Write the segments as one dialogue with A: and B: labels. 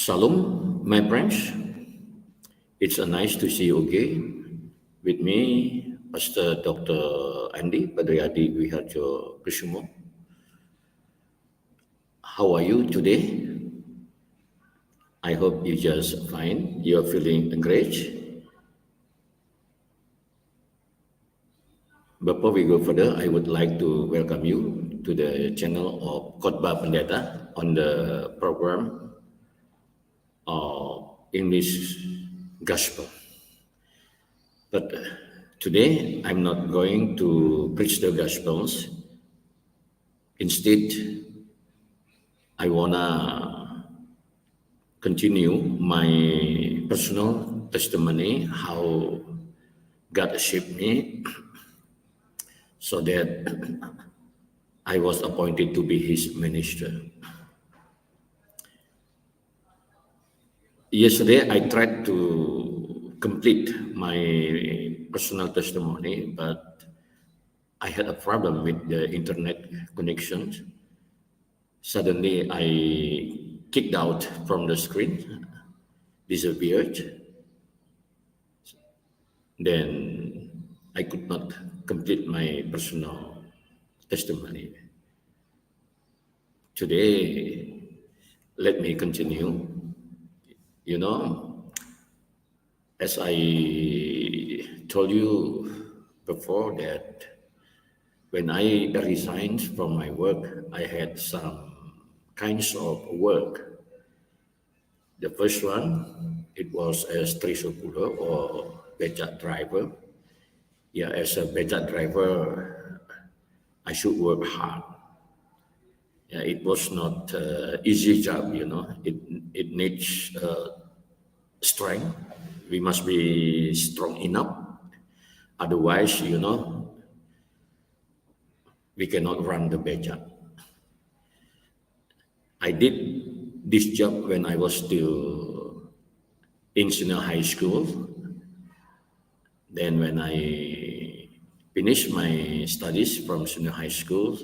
A: Shalom, my friends. It's nice to see you again with me, Pastor Dr. Andy Padriadi Wiharjo Kusumo. How are you today? I hope you just fine. You're feeling great. Before we go further, I would like to welcome you to the channel of Khotbah Pendeta on the program of English Gospel. But today, I'm not going to preach the Gospels. Instead, I want to continue my personal testimony, how God shaped me so that I was appointed to be His minister. Yesterday, I tried to complete my personal testimony, but I had a problem with the internet connection. Suddenly, I kicked out from the screen, disappeared. Then I could not complete my personal testimony. Today, let me continue. You know, as I told you before that when I resigned from my work, I had some kinds of work. The first one, it was as tricycle or becak driver. Yeah, as a becak driver, I should work hard. Yeah, it was not easy job, you know. It needs strength. We must be strong enough. Otherwise, you know, we cannot run the becak. I did this job when I was still in senior high school. Then when I finished my studies from senior high school,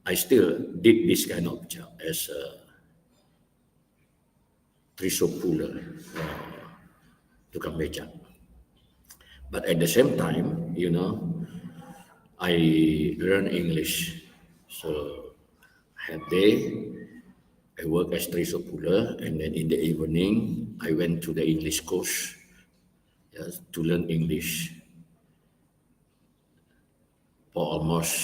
A: I still did this kind of job as a tricycle tukang becak. But at the same time, you know, I learned English. So that day, I worked as tricycle, and then in the evening, I went to the English course to learn English for almost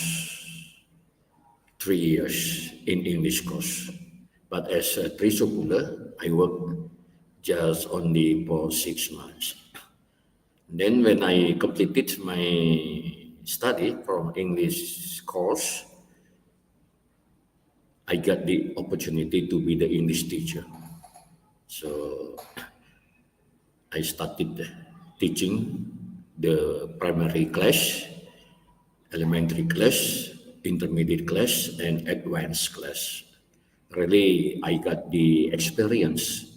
A: 3 years in English course. But as a tricycle, I worked just only for 6 months. Then when I completed my study from English course, I got the opportunity to be the English teacher. So I started teaching the primary class, elementary class, intermediate class, and advanced class. Really, I got the experience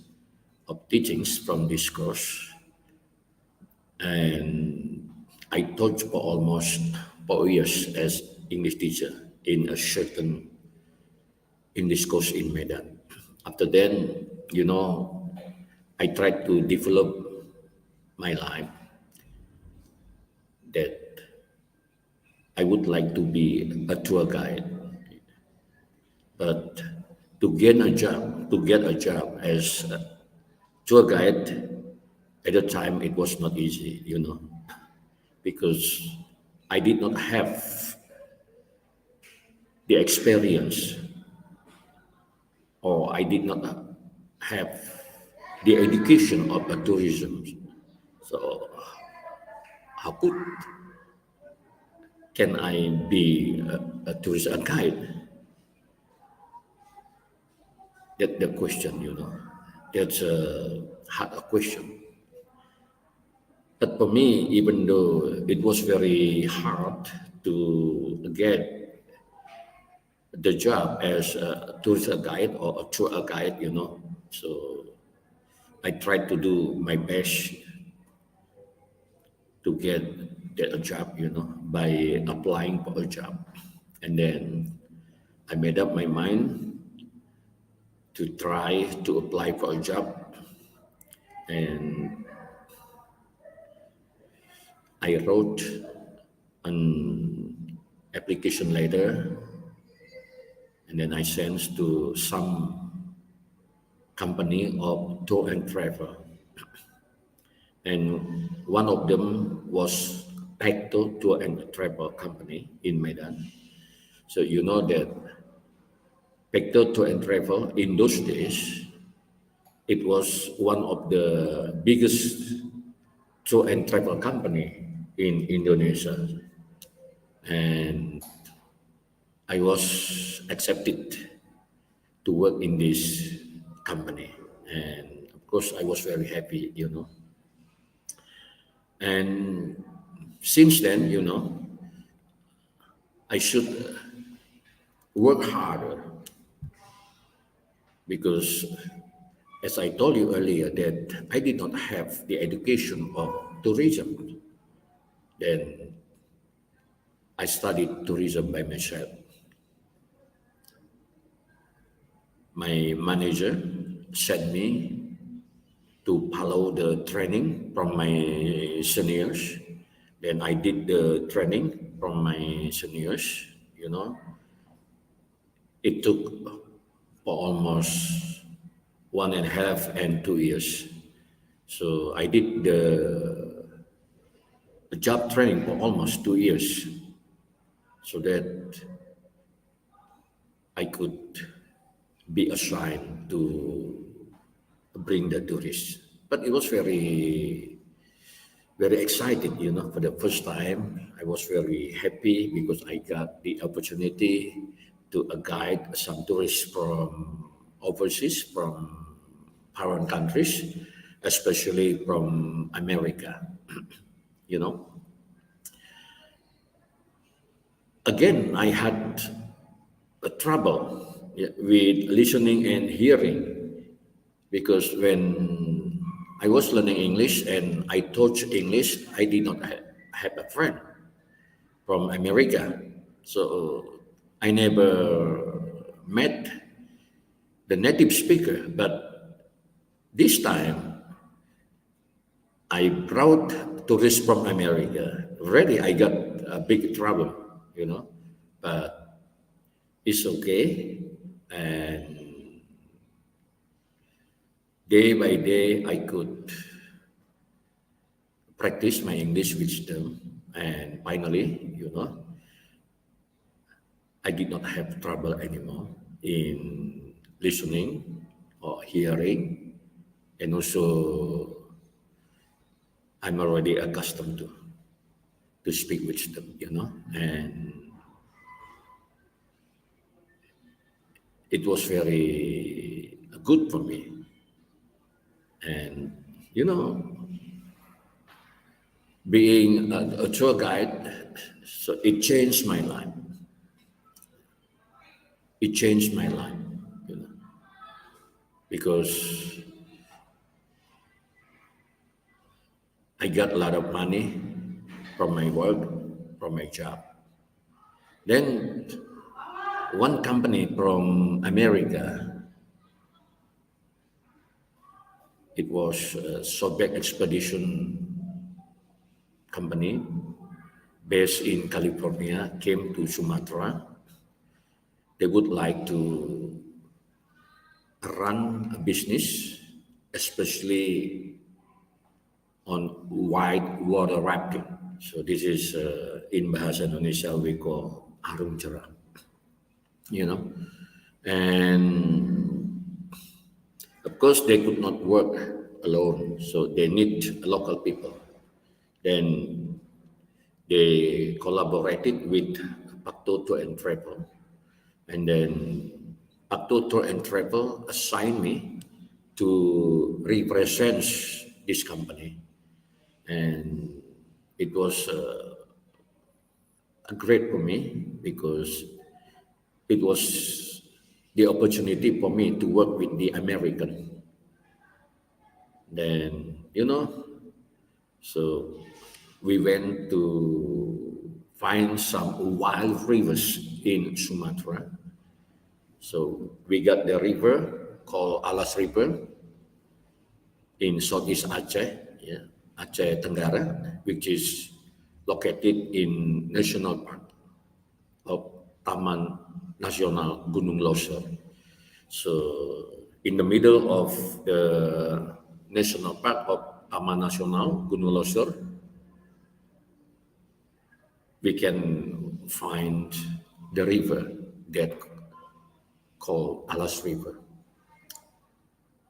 A: of teachings from this course. And I taught for almost 4 years as English teacher in a certain English course in Medan. After then, you know, I tried to develop my life that I would like to be a tour guide. But to get a job as a tour guide, at the time it was not easy, you know, because I did not have the experience, or I did not have the education of a tourism. So how can I be a tourist guide? That's the question, you know. That's a hard question. But for me, even though it was very hard to get the job as a tourist guide or a tour guide, you know, so I tried to do my best to get a job, you know, by applying for a job. And then I made up my mind to try to apply for a job, and I wrote an application letter, and then I sent to some company of tour and travel, and one of them was Pecto Tour and Travel Company in Medan. So you know that Pecto Tour and Travel in those days, it was one of the biggest tour and travel company in Indonesia, and I was accepted to work in this company, and of course I was very happy, and since then, I should work harder because, as I told you earlier, that I did not have the education of tourism. Then I studied tourism by myself. My manager sent me to follow the training from my seniors. Then I did the training from my seniors. It took for almost 1.5 and 2 years. So I did the job training for almost 2 years so that I could be assigned to bring the tourists. But it was very, very exciting, for the first time. I was very happy because I got the opportunity to guide some tourists from overseas, from foreign countries, especially from America, you know. Again, I had a trouble with listening and hearing because when I was learning English and I taught English, I did not have a friend from America. So I never met the native speaker, but this time I brought tourists from America. Already I got a big trouble, but it's okay. And day by day I could practice my English with them. And finally, I did not have trouble anymore in listening or hearing, and also I'm already accustomed to speak with them, and it was very good for me. And being a tour guide, so it changed my life. It changed my life, because I got a lot of money from my work, from my job. Then one company from America, it was a Soviet expedition company based in California, came to Sumatra. They would like to run a business, especially on white water rafting. So this is in Bahasa Indonesia we call arung jeram, and of course they could not work alone, so they need local people. Then they collaborated with Pakto Tour and Travel, and then Pakto Tour and Travel assigned me to represent this company, and it was great for me because it was the opportunity for me to work with the American. Then so we went to find some wild rivers in Sumatra. So we got the river, called Alas River in Southeast Aceh, yeah, Aceh Tenggara, which is located in National Park of Taman Nasional Gunung Loser. So in the middle of the National Park of Taman Nasional Gunung Loser, we can find the river that called Alas River.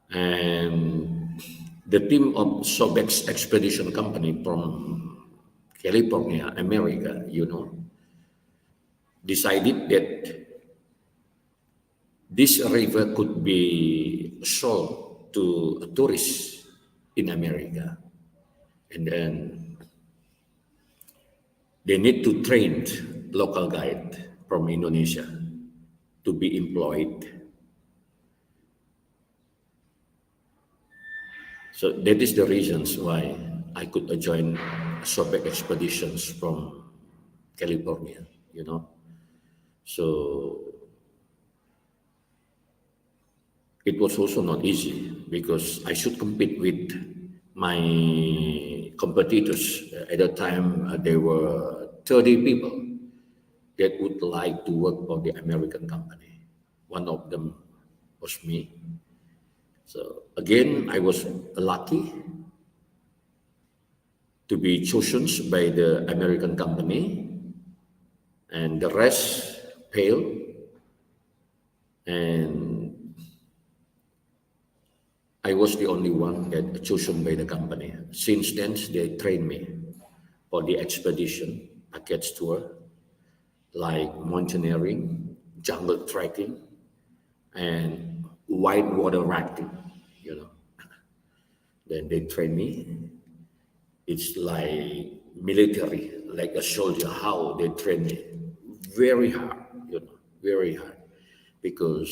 A: And the team of Sobex Expedition Company from California, America, decided that this river could be sold to tourists in America. And then they need to train local guide from Indonesia to be employed. So that is the reasons why I could join Sobek expeditions from California, So it was also not easy because I should compete with my competitors. At the time, there were 30 people that would like to work for the American company. One of them was me. So again, I was lucky to be chosen by the American company, and the rest failed. And I was the only one that chosen by the company. Since then, they trained me for the expedition package tour, like mountaineering, jungle trekking, and whitewater rafting, Then they train me. It's like military, like a soldier, how they train me. Very hard, very hard. Because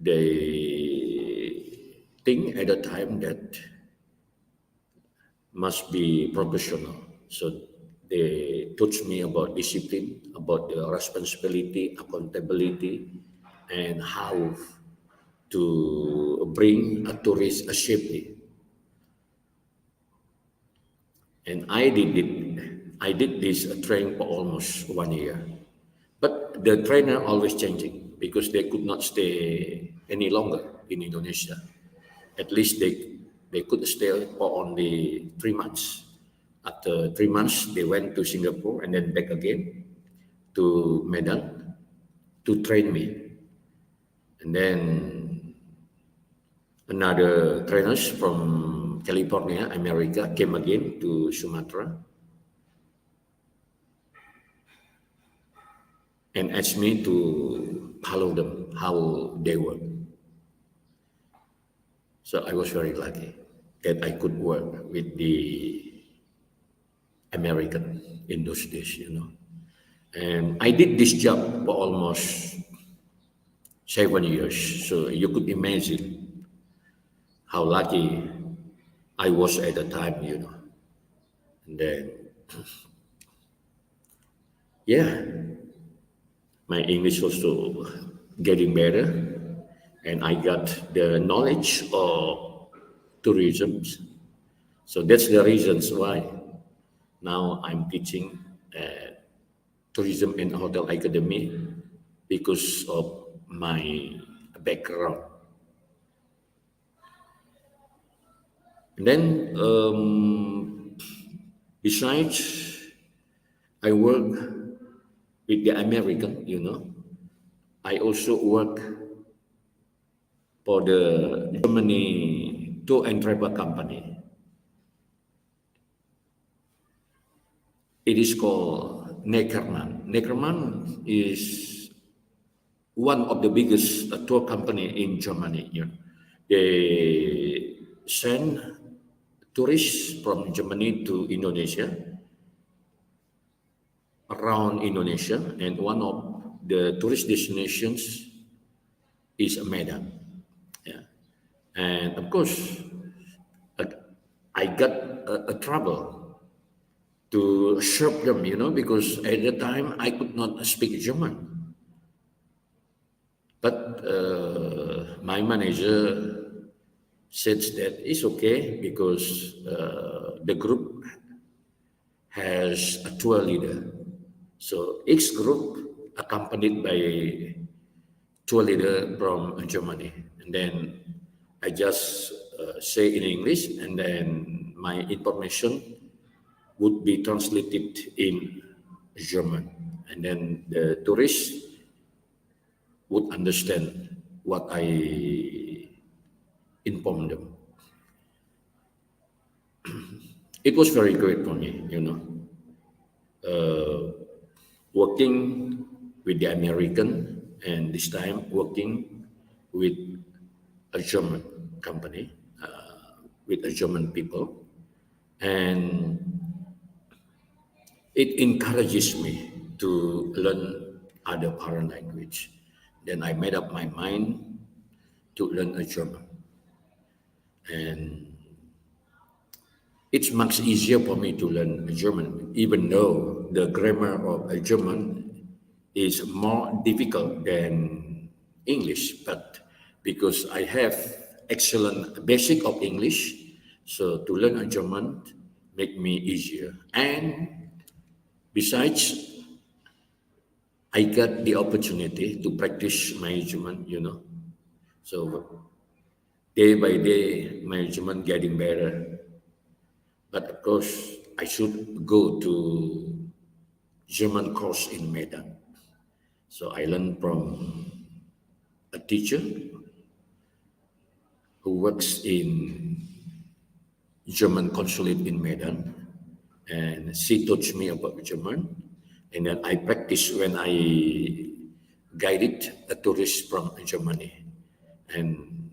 A: they think at the time that must be professional. So they taught me about discipline, about the responsibility, accountability, and how to bring a tourist safely. And I did this training for almost 1 year. But the trainer always changing because they could not stay any longer in Indonesia. At least they could stay for only 3 months. After 3 months, they went to Singapore and then back again to Medan to train me. And then another trainers from California, America, came again to Sumatra and asked me to follow them, how they work. So I was very lucky that I could work with the American in those days, And I did this job for almost 7 years. So you could imagine how lucky I was at the time, And then, yeah, my English also getting better. And I got the knowledge of tourism. So that's the reasons why now I'm teaching tourism and hotel academy because of my background. And then besides, I work with the American, I also work for the Germany tour and travel company. It is called Neckermann. Neckermann is one of the biggest tour company in Germany. They send tourists from Germany to Indonesia, around Indonesia, and one of the tourist destinations is Medan. Yeah. And of course, I got a trouble to serve them, because at the time I could not speak German. But my manager said that it's okay because the group has a tour leader. So each group accompanied by a tour leader from Germany. And then I just say in English, and then my information would be translated in German. And then the tourists would understand what I informed them. It was very great for me, working with the American, and this time working with a German company, with a German people, and it encourages me to learn other foreign language. Then I made up my mind to learn a German, and it's much easier for me to learn German, even though the grammar of a German is more difficult than English. But because I have excellent basic of English, so to learn a German make me easier. And besides, I got the opportunity to practice my German. So day by day, my German getting better. But of course, I should go to German course in Medan. So I learned from a teacher who works in German consulate in Medan, and she taught me about German. And then I practice when I guided a tourist from Germany, and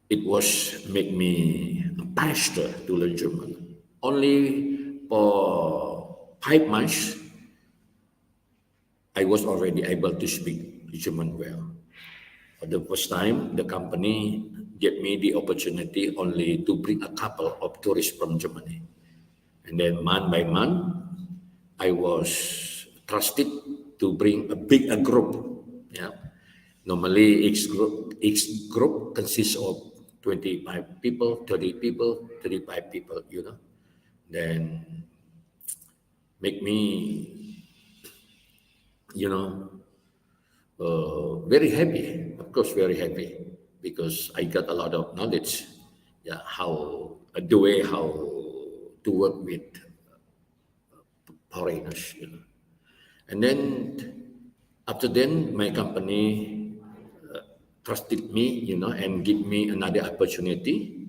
A: it was make me a pastor to learn German. Only for 5 months, I was already able to speak German well. For the first time, the company gave me the opportunity only to bring a couple of tourists from Germany. And then month by month, I was trusted to bring a group. Yeah. Normally, each group consists of 25 people, 30 people, 35 people. Then make me, you know, very happy, of course, very happy because I got a lot of knowledge, yeah, the way how to work with foreigners. And then after then, my company trusted me, and give me another opportunity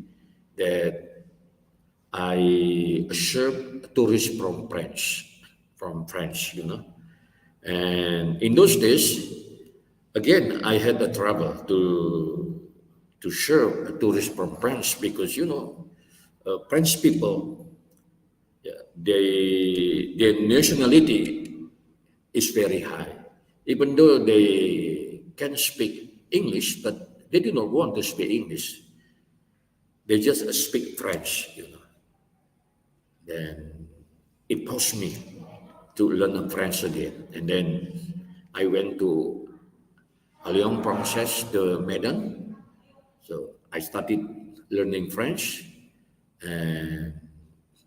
A: that I serve tourists from France. And in those days, again, I had the trouble to serve a tourist from France because French people, yeah, their nationality is very high, even though they can speak English, but they do not want to speak English. They just speak French. Then it forced me to learn French again, and then I went to Lyon process the Medan. So I started learning French, and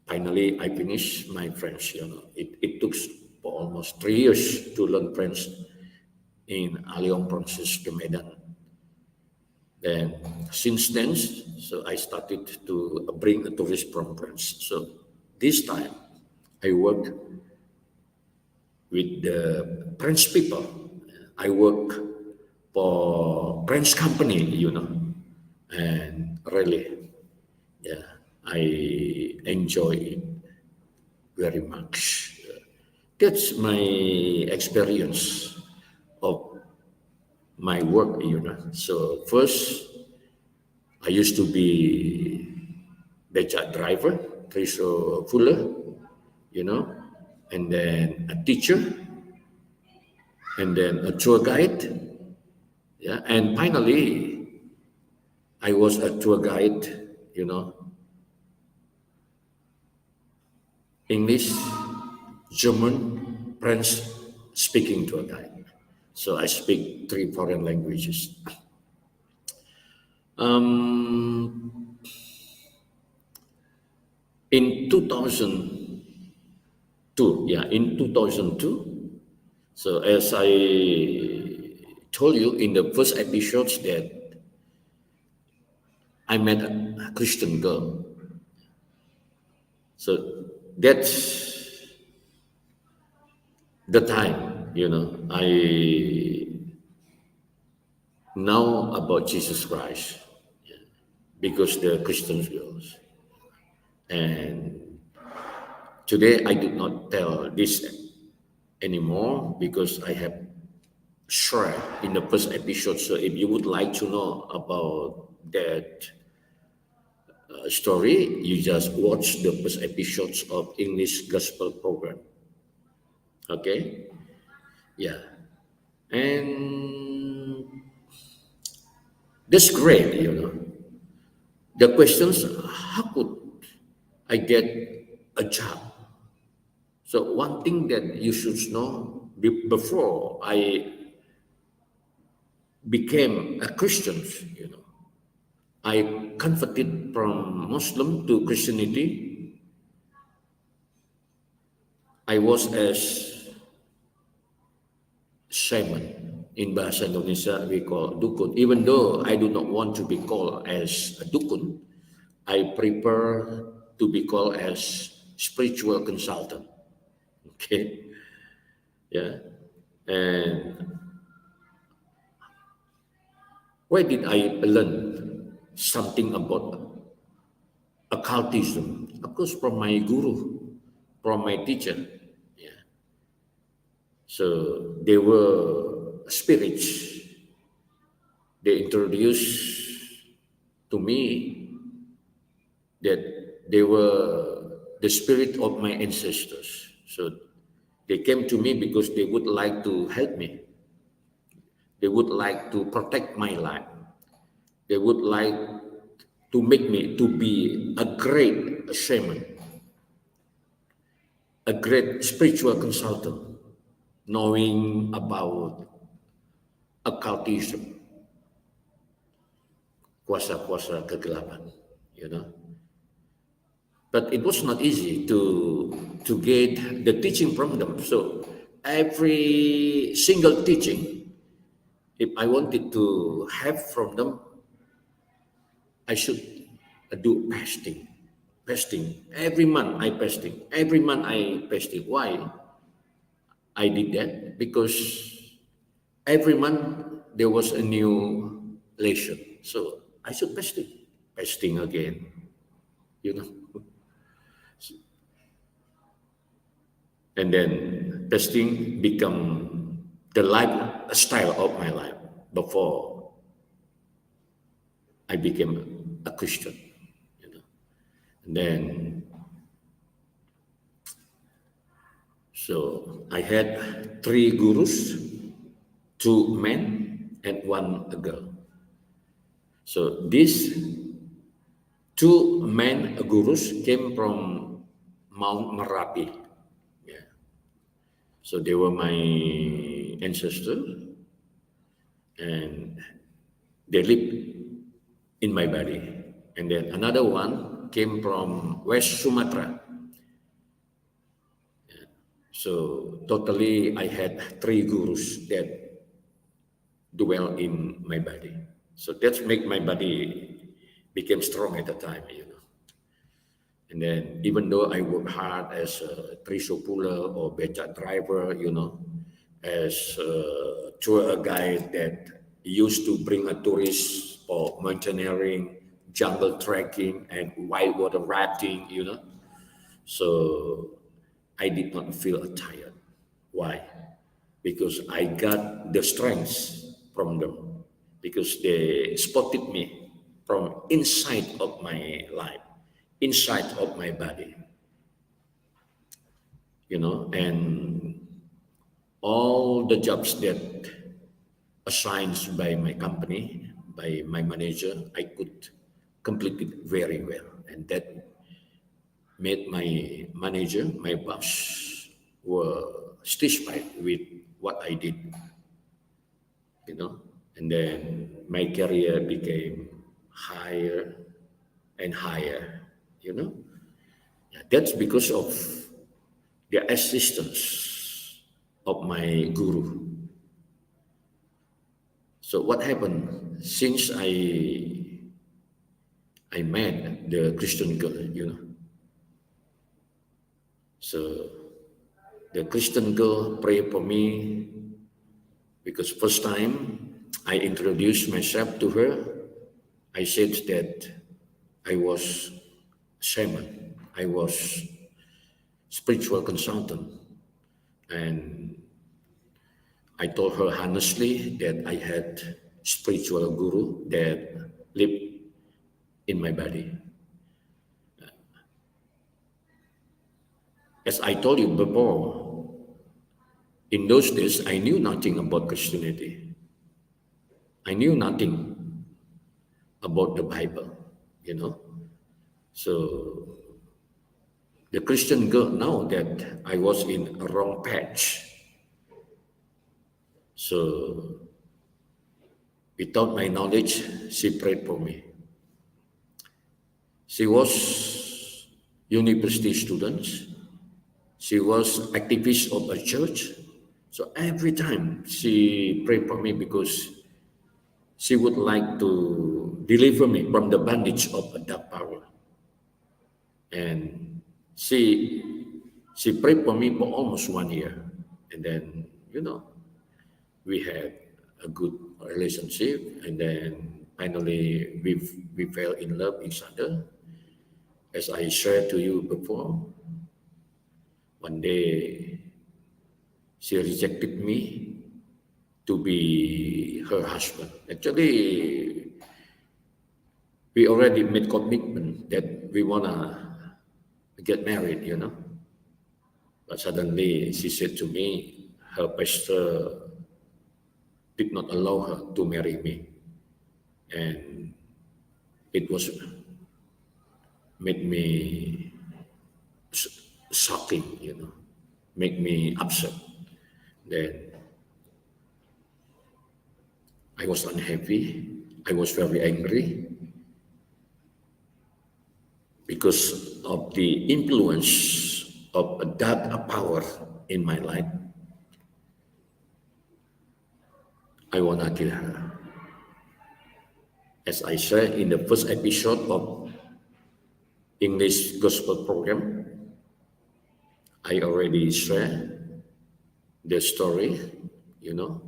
A: finally I finished my French. It took for almost 3 years to learn French in Lyon process the Medan. Then since then, so I started to bring a tourist from France. So this time I work with the French people. I work for French company, and really, yeah, I enjoy it very much. That's my experience of my work. So first, I used to be becak driver, treasure fuller, and then a teacher, and then a tour guide. Yeah, and finally, I was a tour guide, English, German, French speaking tour guide. So I speak 3 foreign languages. Um, in 2002, yeah, in 2002. So as I told you in the first episodes that I met a Christian girl. So that's the time, I know about Jesus Christ because they're Christian girls. And today I did not tell this anymore because I have shared in the first episode. So if you would like to know about that story, you just watch the first episodes of English Gospel program. Okay? Yeah. And that's great. The questions, how could I get a job? So one thing that you should know before I became a Christian, I converted from Muslim to Christianity. I was as shaman. In Bahasa Indonesia, we call dukun. Even though I do not want to be called as a dukun, I prefer to be called as spiritual consultant. Okay, yeah. And why did I learn something about occultism? Of course, from my guru, from my teacher. Yeah. So they were spirits. They introduced to me that they were the spirit of my ancestors. So they came to me because they would like to help me. They would like to protect my life. They would like to make me to be a great shaman, a great spiritual consultant, knowing about occultism, kuasa-kuasa kegelapan. But it was not easy to get the teaching from them. So every single teaching, if I wanted to have from them, I should do fasting. Fasting. Every month I fasting. Every month I fasting. Why I did that? Because every month there was a new lesson. So I should fasting. Fasting again. You know. And then fasting become the lifestyle of my life before I became a Christian. You know. And then so I had 3 gurus, 2 men and 1 girl. So these 2 men gurus came from Mount Merapi. Yeah. So they were my ancestors and they lived in my body. And then another one came from West Sumatra. So totally I had 3 gurus that dwell in my body. So that's make my body became strong at the time. And then even though I work hard as a tricycle puller or beca driver, as a tour guide that used to bring a tourist for mountaineering, jungle trekking, and whitewater rafting. So I did not feel tired. Why? Because I got the strength from them. Because they spotted me from inside of my life, inside of my body, and all the jobs that assigned by my company, by my manager, I could complete it very well. And that made my manager, my boss, were satisfied with what I did. you know, and then my career became higher and higher, you know. Yeah, that's because of the assistance of my guru. So what happened since I met the Christian girl, you know. So the Christian girl prayed for me because first time I introduced myself to her, I said that I was shaman, I was spiritual consultant, and I told her honestly that I had spiritual guru that lived in my body. As I told you before, in those days I knew nothing about Christianity. I knew nothing about the Bible, you know. So the Christian girl know that I was in a wrong patch. So without my knowledge, she prayed for me. She was university student. She was activist of a church. So every time she prayed for me because she would like to deliver me from the bondage of a dark power. And she prayed for me for almost 1 year. And then, you know, we had a good relationship. And then finally we fell in love each other. As I shared to you before, one day she rejected me to be her husband. Actually, we already made commitment that we wanna get married, you know. But suddenly she said to me, her pastor did not allow her to marry me. And it was made me shocking, you know, make me upset. Then I was unhappy. I was very angry because of the influence of a dark power in my life. I want to kill her. As I said in the first episode of English Gospel Program, I already shared the story, you know.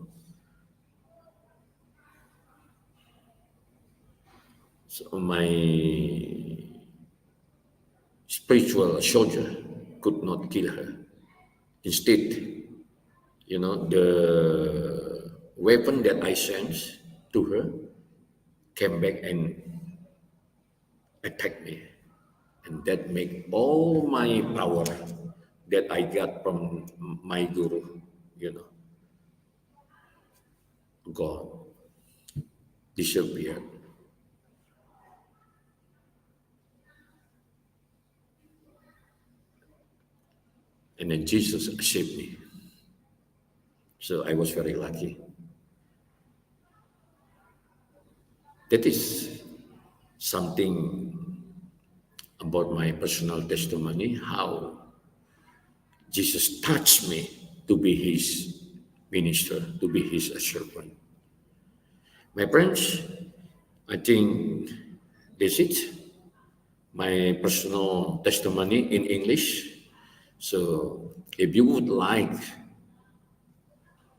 A: So my spiritual soldier could not kill her. Instead, you know, the weapon that I sent to her came back and attacked me. And that made all my power that I got from my guru, you know, God disappeared. And then Jesus saved me. So I was very lucky. That is something about my personal testimony, how Jesus touched me to be his minister, to be his servant. My friends, I think this is my personal testimony in English. So if you would like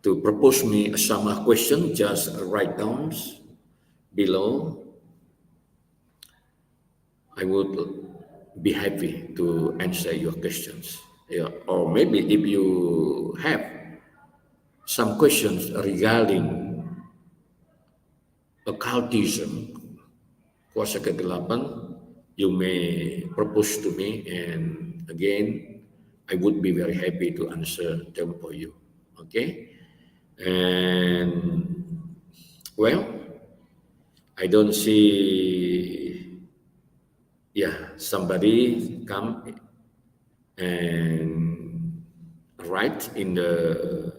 A: to propose me some question, just write down below. I would be happy to answer your questions. Yeah. Or maybe if you have some questions regarding occultism, kuasa kegelapan, you may propose to me, and again, I would be very happy to answer them for you. Okay? And well, I don't see, somebody come and write in the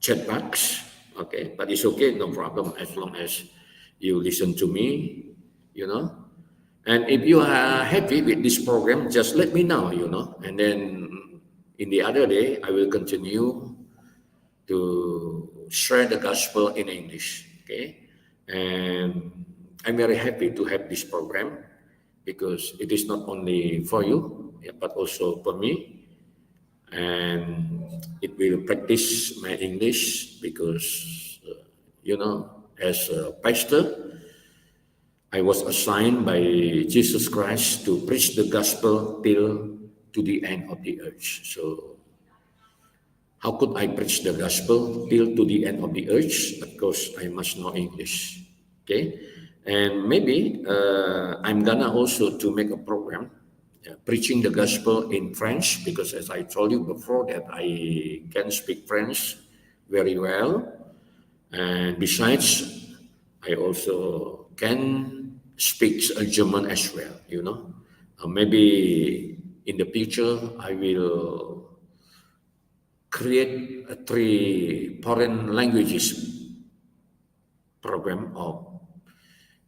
A: chat box. Okay, but it's okay, no problem, as long as you listen to me, you know. And if you are happy with this program, just let me know, you know. And then in the other day, I will continue to share the gospel in English. Okay, and I'm very happy to have this program because it is not only for you, yeah, but also for me, and it will practice my English because you know, as a pastor, I was assigned by Jesus Christ to preach the gospel till to the end of the earth. So how could I preach the gospel till to the end of the earth? Of course, I must know English. Okay, and maybe I'm gonna also to make a program preaching the gospel in French because, as I told you before, that I can speak French very well, and besides, I also can speak German as well. You know, maybe in the future I will create a three foreign languages program of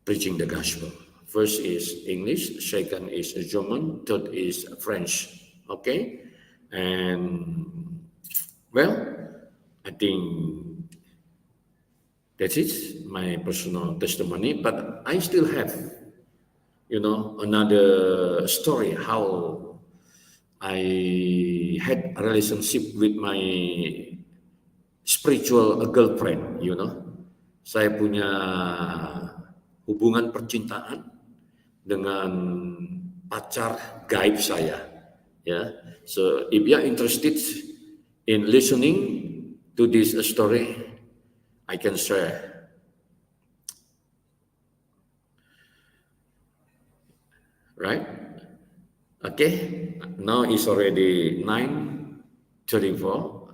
A: preaching the gospel. First is English, second is German, third is French. Okay, and well, I think that's it, my personal testimony. But I still have, you know, another story how I had a relationship with my spiritual girlfriend, you know. Saya punya hubungan percintaan dengan pacar gaib saya. Ya. So if you are interested in listening to this story, I can share. Right? Okay. Now it's already 9:34.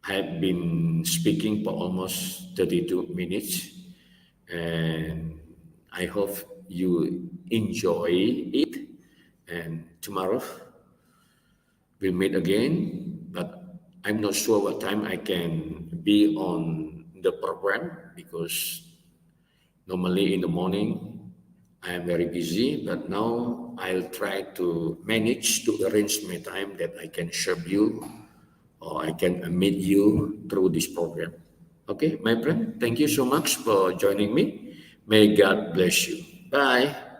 A: I've been speaking for almost 32 minutes, and I hope you enjoy it. And tomorrow we'll meet again, but I'm not sure what time I can be on the program because normally in the morning I am very busy, but now I'll try to manage to arrange my time that I can serve you or I can meet you through this program. Okay, my friend, thank you so much for joining me. May God bless you. Bye.